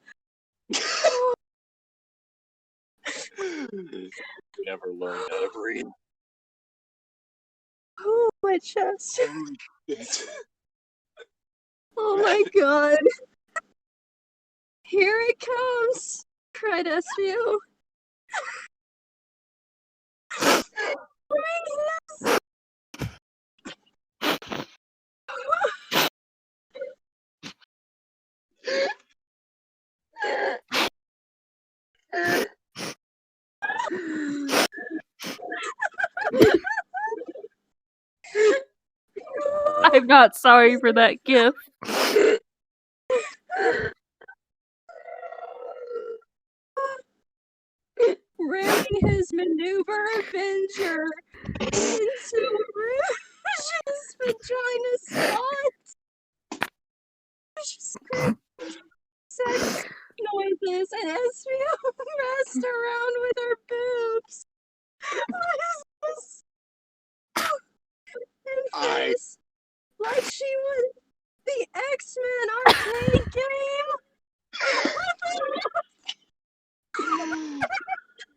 Never learned how to breathe. Oh, my chest. Oh my god. Here it comes, cried SVO. I'm not sorry for that gift. Ramming his maneuver avenger into Rouge's vagina spot. Rouge sex noises and SVO messed around with her boobs. What is this? And face like she was the X-Men arcade game.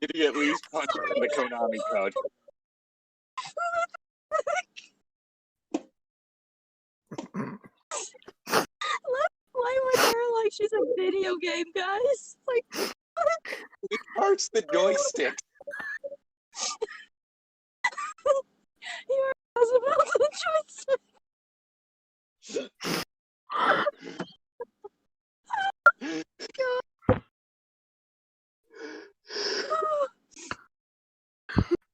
Did he at least punch in the Konami code? Let's play with her like she's a video game, guys. Like, He parts the joystick. Your was about the joystick.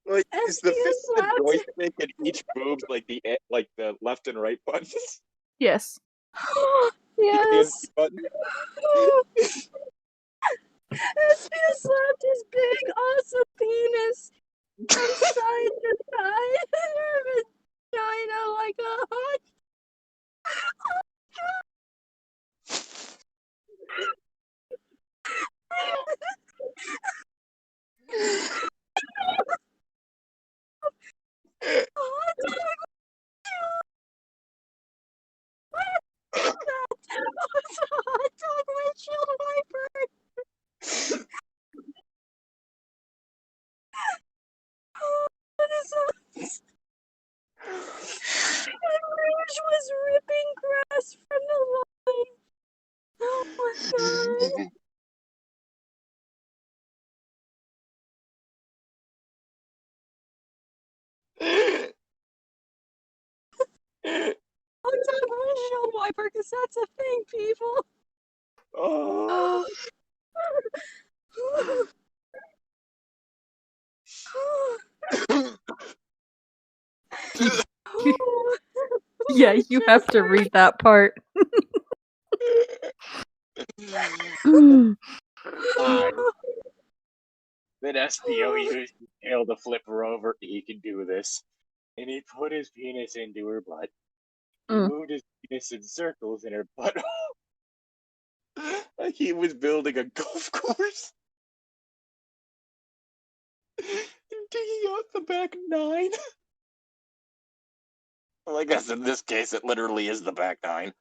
Like, is the SPO fist the slapped joystick and each boob like the left and right buttons? Yes. Yes. The button? SPO slapped his big, awesome penis from side to side and her vagina like a hot. hot dog. What's a hot dog windshield wiper? What is that? And Rouge was ripping grass from the line. Oh my god. Hot dog windshield wiper, because that's a thing, people. Oh. Yeah, you have to read that part. Fine. Then SPO used his tail to flip her over. He can do this. And he put his penis into her butt. He moved his penis in circles in her butt. Like he was building a golf course. And digging out the back nine. Well, I guess in this case it literally is the back nine.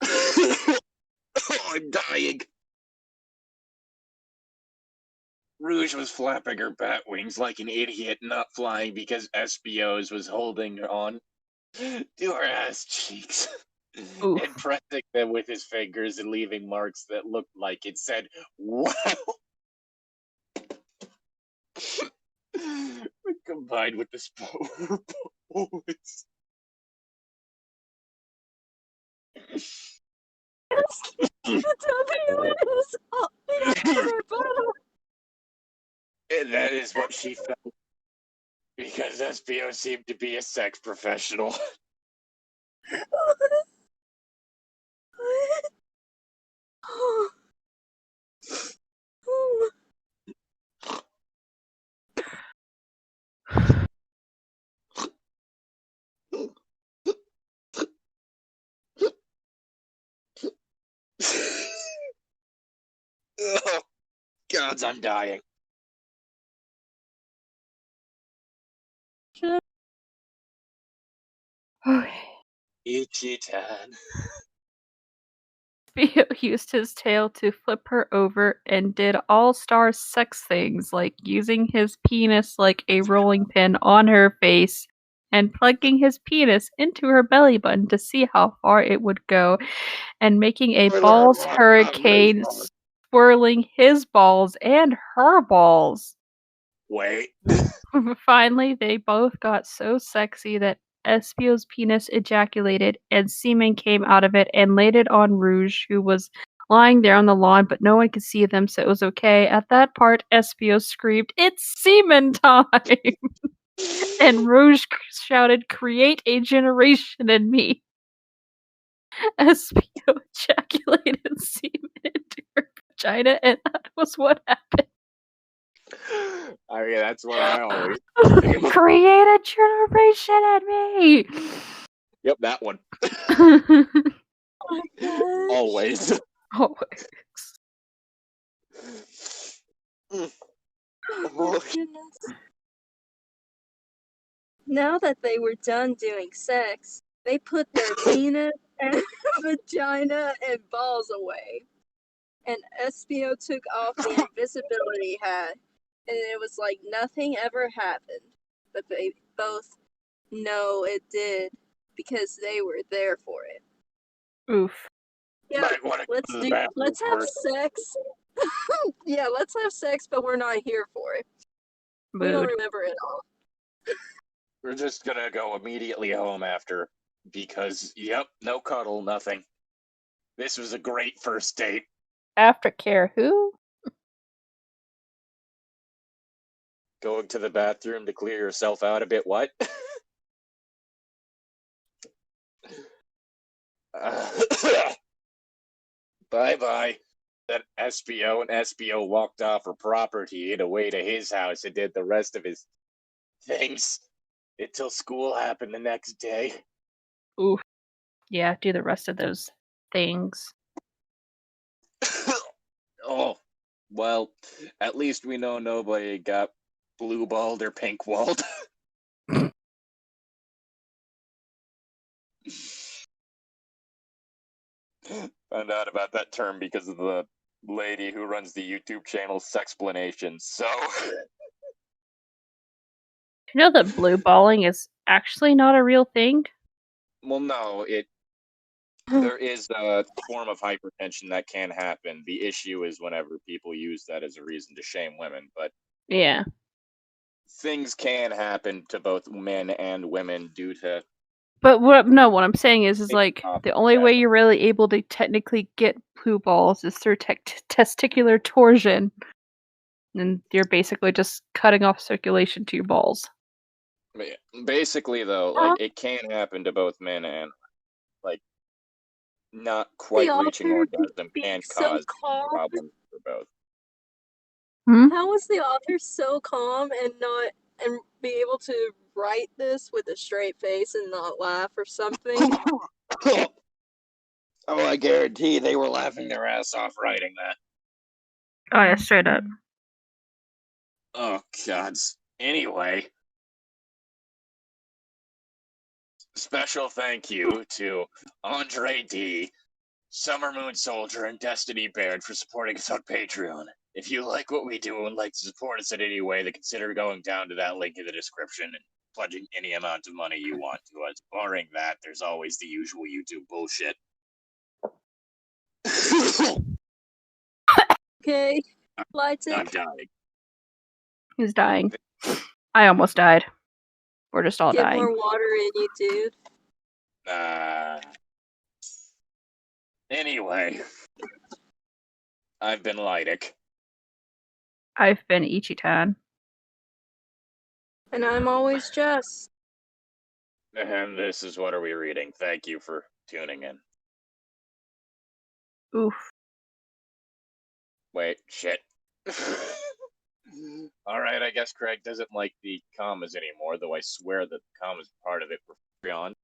Oh, I'm dying. Rouge was flapping her bat wings like an idiot, not flying because SBO's was holding her on to her ass cheeks. Oof. And pressing them with his fingers and leaving marks that looked like it said, wow! Combined with the bullets. The W is holding her bottom. And that is what she felt. Because SPO seemed to be a sex professional. Oh, gods, I'm dying. Okay. Ichi-Tan. Theo used his tail to flip her over and did all-star sex things like using his penis like a rolling pin on her face and plugging his penis into her belly button to see how far it would go and making a balls hurricane swirling his balls and her balls. Wait. Finally, they both got so sexy that Espio's penis ejaculated and semen came out of it and laid it on Rouge, who was lying there on the lawn, but no one could see them, so it was okay. At that part, Espio screamed, "It's semen time!" And Rouge shouted, "Create a generation in me." Espio ejaculated semen into her vagina, and that was what happened. I mean, that's what I always Create a generation in me. Yep, that one. Oh my gosh. Always. Always. Oh my goodness. Now that they were done doing sex, they put their penis and vagina and balls away. And Espio took off the invisibility hat, and it was like nothing ever happened. But they both know it did because they were there for it. Oof. Yeah, Might want to go to the bathroom let's have first. sex. Yeah, let's have sex, but we're not here for it. We don't Mood. remember it all. We're just gonna go immediately home after, because, yep, no cuddle, nothing. This was a great first date. Aftercare, who? Going to the bathroom to clear yourself out a bit, what? Bye-bye. Then SBO and SBO walked off her property and away to his house and did the rest of his things until school happened the next day. Oof. Yeah, do the rest of those things. Oh, well, at least we know nobody got blue-balled or pink-walled. Found out about that term because of the lady who runs the YouTube channel Sexplanation, so... You know that blue balling is actually not a real thing? Well, no, there is a form of hypertension that can happen. The issue is whenever people use that as a reason to shame women, but Yeah. things can happen to both men and women due to... But what I'm saying is like the only Yeah. way you're really able to technically get blue balls is through testicular torsion. And you're basically just cutting off circulation to your balls. Basically, though, like, it can happen to both men and, like, not quite reaching orgasm can cause problems for both. How was the author so calm and be able to write this with a straight face and not laugh or something? Oh, I guarantee they were laughing their ass off writing that. Oh yeah, straight up. Oh, gods. Anyway, special thank you to Andre D, Summer Moon Soldier, and Destiny Baird for supporting us on Patreon. If you like what we do and would like to support us in any way, then consider going down to that link in the description and pledging any amount of money you want to us. Barring that, there's always the usual YouTube bullshit. Okay, I'm Llytic. dying. Who's dying? I almost died. We're just all Get dying. more water in you, dude. Anyway, I've been Llytic. I've been Ichi-Tan. And I'm always Jess. And this is What Are We Reading? Thank you for tuning in. Oof. Wait, shit. Alright, I guess Craig doesn't like the commas anymore, though I swear that the commas part of it were free on.